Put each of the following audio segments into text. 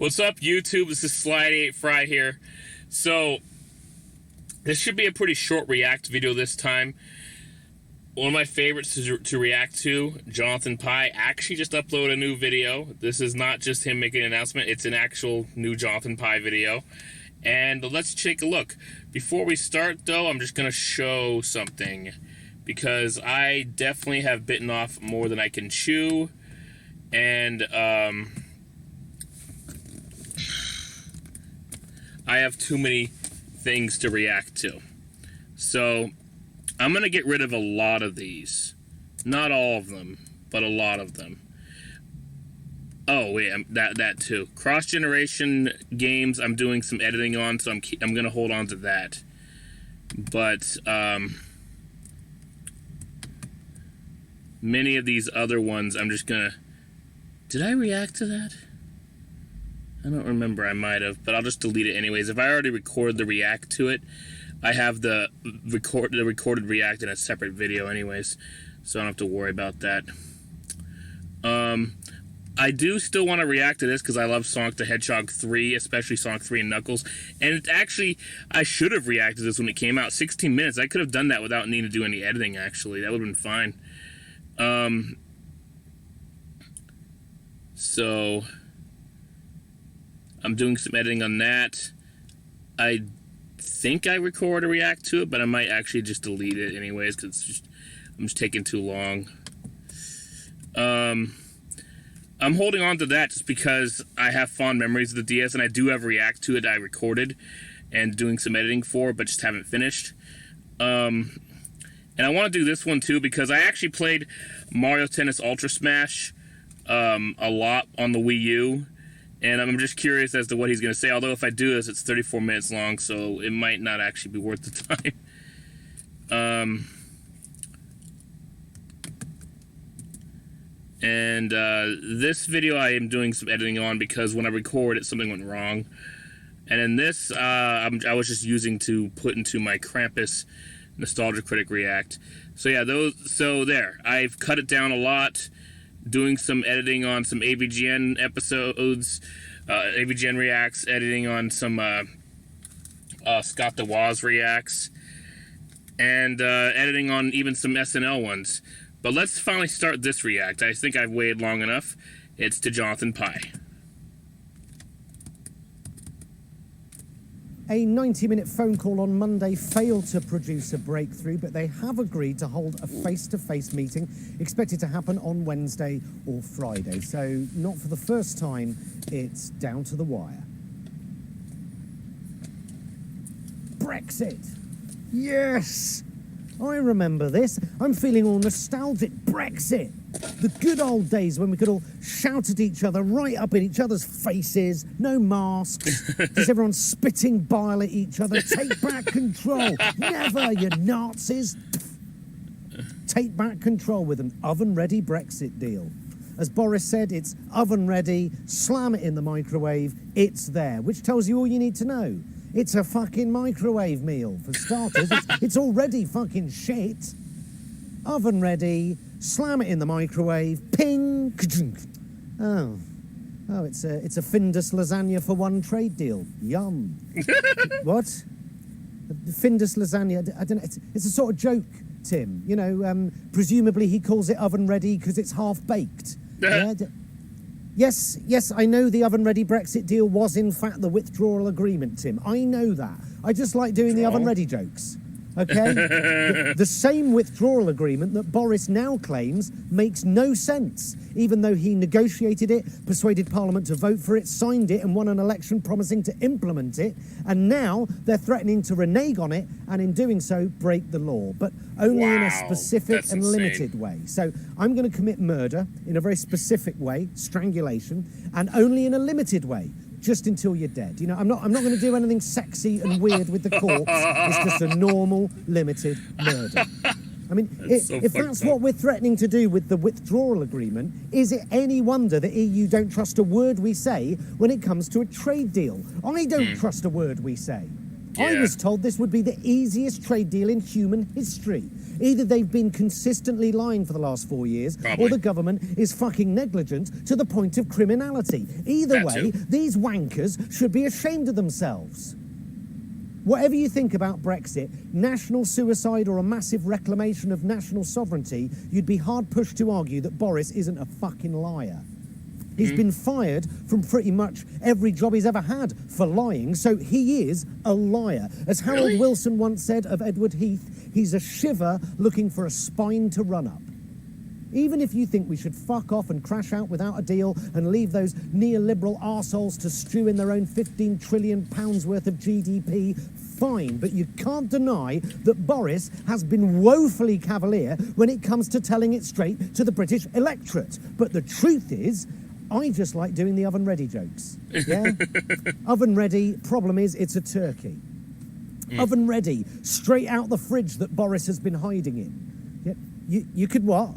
What's up, YouTube? This is Slide 8 Fry here. So, this should be a pretty short react video this time. One of my favorites to react to, Jonathan Pie, actually just uploaded a new video. This is not just him making an announcement, it's an actual new Jonathan Pie video. And let's take a look. Before we start, though, I'm just going to show something. Because I definitely have bitten off more than I can chew. And, I have too many things to react to. So, I'm going to get rid of a lot of these. Not all of them, but a lot of them. Oh, wait, that too. Cross-generation games, I'm doing some editing on, so I'm going to hold on to that. But, many of these other ones, I'm just going to... Did I react to that? I don't remember, I might have, but I'll just delete it anyways. If I already recorded the react to it, I have the recorded react in a separate video anyways, so I don't have to worry about that. I do still want to react to this because I love Sonic the Hedgehog 3, especially Sonic 3 and Knuckles. And it's actually, I should have reacted to this when it came out. 16 minutes, I could have done that without needing to do any editing, actually. That would have been fine. So... I'm doing some editing on that. I think I record a react to it, but I might actually just delete it anyways because I'm just taking too long. I'm holding on to that just because I have fond memories of the DS, and I do have a react to it I recorded and doing some editing for, but just haven't finished. And I want to do this one too because I actually played Mario Tennis Ultra Smash a lot on the Wii U. And I'm just curious as to what he's going to say. Although if I do this, it's 34 minutes long, so it might not actually be worth the time. This video I am doing some editing on because when I record it, something went wrong. And in this, I was just using to put into my Krampus Nostalgia Critic React. So yeah, there. I've cut it down a lot. Doing some editing on some AVGN episodes, AVGN reacts, editing on some Scott the Woz reacts, and editing on even some SNL ones. But let's finally start this react. I think I've waited long enough. It's to Jonathan Pie. A 90-minute phone call on Monday failed to produce a breakthrough, but they have agreed to hold a face-to-face meeting expected to happen on Wednesday or Friday. So, not for the first time, it's down to the wire. Brexit. Yes! I remember this. I'm feeling all nostalgic. Brexit. The good old days when we could all shout at each other right up in each other's faces. No masks. Just everyone spitting bile at each other. Take back control. Never, you Nazis. Take back control with an oven-ready Brexit deal. As Boris said, it's oven-ready. Slam it in the microwave. It's there, which tells you all you need to know. It's a fucking microwave meal, for starters. It's already fucking shit. Oven ready, slam it in the microwave, ping, oh, it's a Findus lasagna for one trade deal. Yum. What? Findus lasagna, I don't know, it's a sort of joke, Tim. You know, presumably he calls it oven ready because it's half baked. Yeah? Yes, I know the oven-ready Brexit deal was in fact the withdrawal agreement, Tim. I know that. I just like doing the oven-ready jokes. Okay? The same withdrawal agreement that Boris now claims makes no sense, even though he negotiated it, persuaded Parliament to vote for it, signed it, and won an election promising to implement it, and now they're threatening to renege on it, and in doing so, break the law, but only in a specific and limited way. So I'm going to commit murder in a very specific way, strangulation, and only in a limited way. Just until you're dead. You know, I'm not going to do anything sexy and weird with the corpse. It's just a normal, limited murder. I mean, if that's what we're threatening to do with the withdrawal agreement, is it any wonder the EU don't trust a word we say when it comes to a trade deal? I don't trust a word we say. I was told this would be the easiest trade deal in human history. Either they've been consistently lying for the last 4 years, Probably. or the government is fucking negligent to the point of criminality. Either That way, too. these wankers should be ashamed of themselves. Whatever you think about Brexit, national suicide or a massive reclamation of national sovereignty, you'd be hard-pushed to argue that Boris isn't a fucking liar. He's been fired from pretty much every job he's ever had for lying, so he is a liar. As Harold Really? Wilson once said of Edward Heath, he's a shiver looking for a spine to run up. Even if you think we should fuck off and crash out without a deal and leave those neoliberal arseholes to stew in their own £15 trillion worth of GDP, fine, but you can't deny that Boris has been woefully cavalier when it comes to telling it straight to the British electorate. But the truth is, I just like doing the oven-ready jokes, yeah? Oven-ready, problem is, it's a turkey. Oven-ready, straight out the fridge that Boris has been hiding in. Yeah? You could what?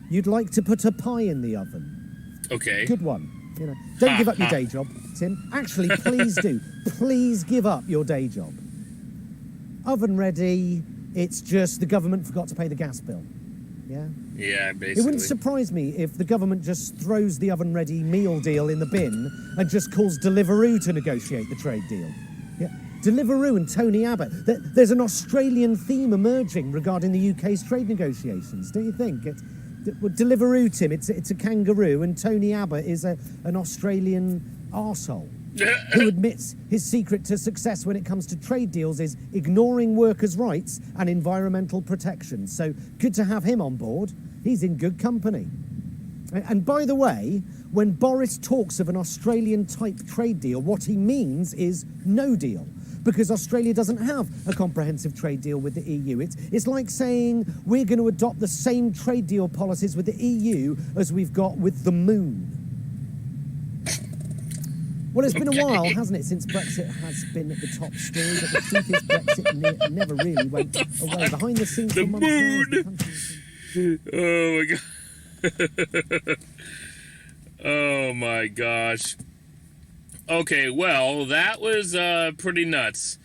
You'd like to put a pie in the oven. Okay. Good one. You know, don't give up your day job, Tim. Actually, please do. Please give up your day job. Oven-ready, it's just the government forgot to pay the gas bill, yeah? Yeah, basically. It wouldn't surprise me if the government just throws the oven-ready meal deal in the bin and just calls Deliveroo to negotiate the trade deal. Yeah. Deliveroo and Tony Abbott. There's an Australian theme emerging regarding the UK's trade negotiations, don't you think? Deliveroo, Tim, it's a kangaroo, and Tony Abbott is an Australian arsehole who admits his secret to success when it comes to trade deals is ignoring workers' rights and environmental protection. So good to have him on board. He's in good company. And by the way, when Boris talks of an Australian-type trade deal, what he means is no deal, because Australia doesn't have a comprehensive trade deal with the EU. It's like saying we're going to adopt the same trade deal policies with the EU as we've got with the moon. Well, it's been a while, hasn't it, since Brexit has been at the top story, but the truth is Brexit never really went away. Behind the scenes for months now, Oh, my God. Oh, my gosh. Okay, well, that was pretty nuts.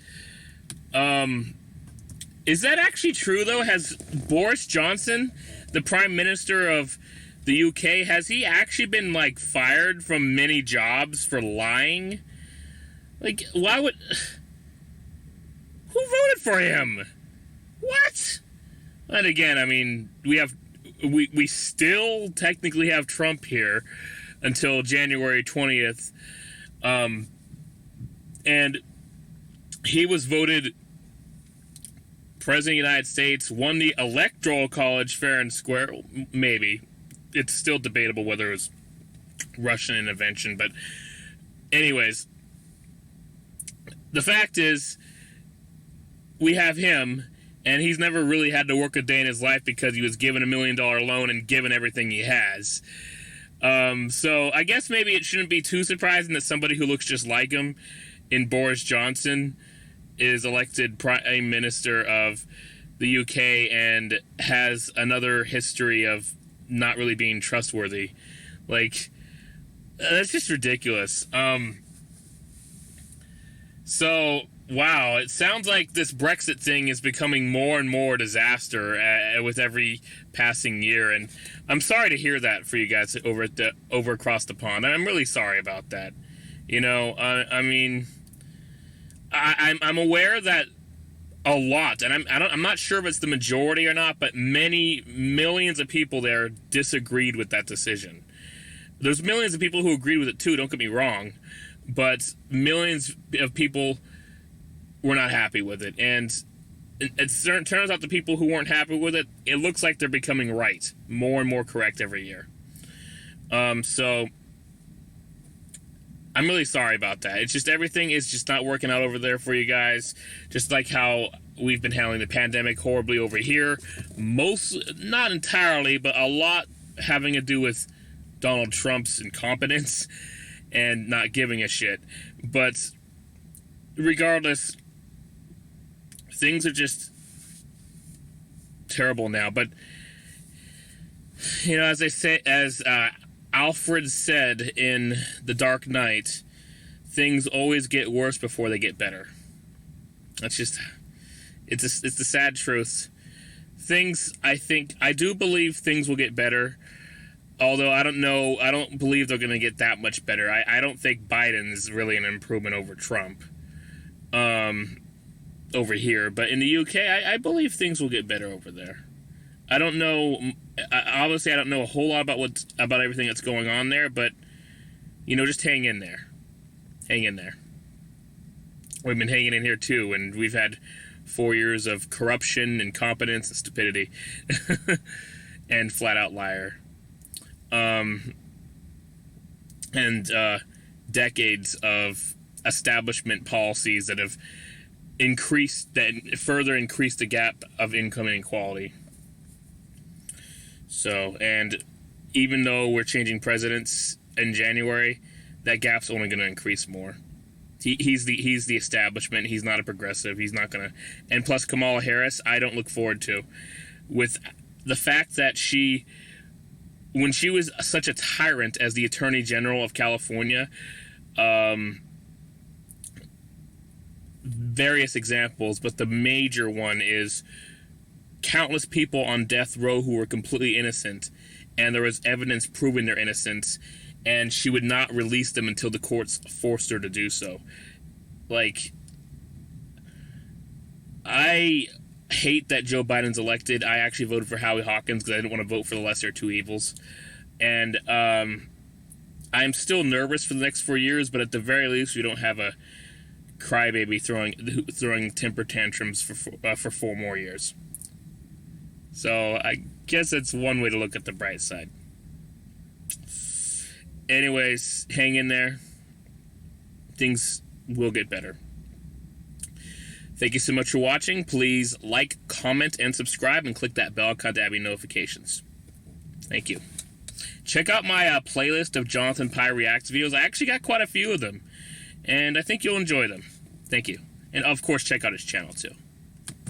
Is that actually true, though? Has Boris Johnson, the Prime Minister of the UK, has he actually been, like, fired from many jobs for lying? Like, why would... Who voted for him? What? And again, I mean, we still technically have Trump here until January 20th. And he was voted President of the United States, won the Electoral College fair and square, maybe. It's still debatable whether it was Russian intervention, but anyways, the fact is, we have him, and he's never really had to work a day in his life because he was given $1 million loan and given everything he has. So I guess maybe it shouldn't be too surprising that somebody who looks just like him in Boris Johnson is elected Prime Minister of the UK and has another history of not really being trustworthy. Like, that's just ridiculous. So, wow, it sounds like this Brexit thing is becoming more and more disaster with every passing year, and I'm sorry to hear that for you guys over across the pond. I'm really sorry about that. You know, I mean, I'm aware that a lot, and I'm not sure if it's the majority or not, but many millions of people there disagreed with that decision. There's millions of people who agreed with it too, don't get me wrong, but millions of people were not happy with it, and it turns out the people who weren't happy with it, it looks like they're becoming right, more and more correct every year. So I'm really sorry about that. It's just everything is just not working out over there for you guys, just like how we've been handling the pandemic horribly over here. Not entirely, but a lot having to do with Donald Trump's incompetence and not giving a shit. But regardless, things are just terrible now. But you know, as Alfred said in The Dark Knight, things always get worse before they get better. That's just, it's the sad truth. I do believe things will get better. Although I don't believe they're going to get that much better. I don't think Biden's really an improvement over Trump over here. But in the UK, I believe things will get better over there. I don't know. Obviously, I don't know a whole lot about everything that's going on there. But, just hang in there. Hang in there. We've been hanging in here, too. And we've had 4 years of corruption, incompetence, and stupidity. And flat-out liar. And decades of establishment policies that have further increased the gap of income inequality. So, and even though we're changing presidents in January, that gap's only going to increase more. He's the establishment. He's not a progressive. He's not going to. And plus, Kamala Harris, I don't look forward to, with the fact that when she was such a tyrant as the Attorney General of California, various examples, but the major one is countless people on death row who were completely innocent, and there was evidence proving their innocence, and she would not release them until the courts forced her to do so. Like, I hate that Joe Biden's elected. I actually voted for Howie Hawkins because I didn't want to vote for the lesser of two evils. And I'm still nervous for the next 4 years, but at the very least, we don't have a crybaby throwing temper tantrums for 4 more years. So I guess that's one way to look at the bright side. Anyways, hang in there. Things will get better. Thank you so much for watching. Please like, comment, and subscribe, and click that bell icon to have your notifications. Thank you. Check out my playlist of Jonathan Pye Reacts videos. I actually got quite a few of them, and I think you'll enjoy them. Thank you. And, of course, check out his channel, too.